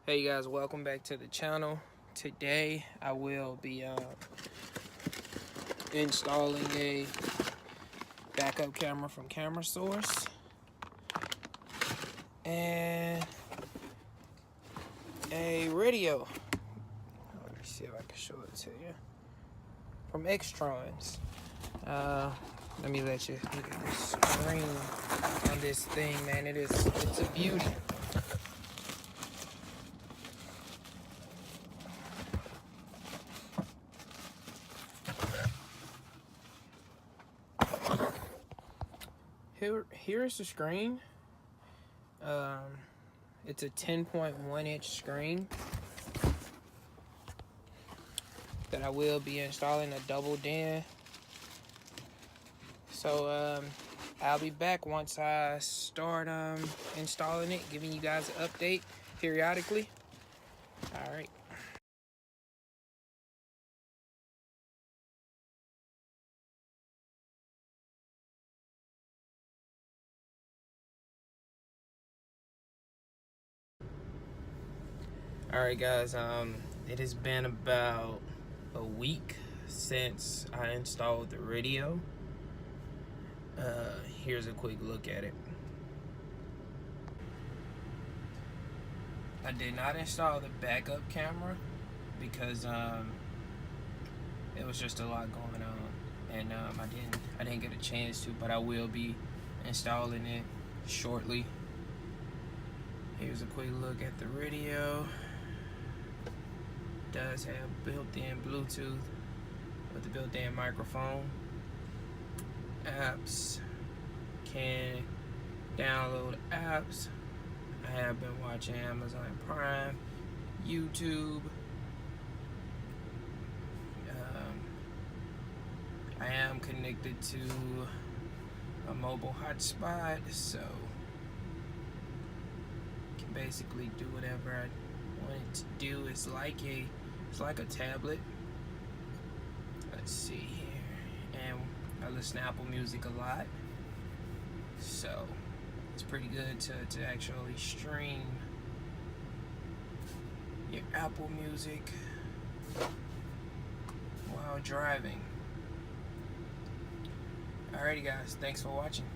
Hey guys, welcome back to the channel. Today I will be installing a backup camera from Camera Source and a radio. Let me see if I can show it to you. From XTRONs. Let me let you look at the screen on this thing, man. It's a beauty. Here's the screen. It's a 10.1 inch screen that I will be installing a double DIN. So I'll be back once I start installing it, giving you guys an update periodically. All right. Alright guys, it has been about a week since I installed the radio. Here's a quick look at it. I did not install the backup camera because it was just a lot going on, and I didn't get a chance to, but I will be installing it shortly. Here's a quick look at the radio. Does have built-in Bluetooth with the built-in microphone. Apps, can download apps. I have been watching Amazon Prime, YouTube. I am connected to a mobile hotspot, so I can basically do whatever I want it to do. It's like a tablet. Let's see here. And I listen to Apple Music a lot, so it's pretty good to actually stream your Apple Music while driving. Alrighty guys, thanks for watching.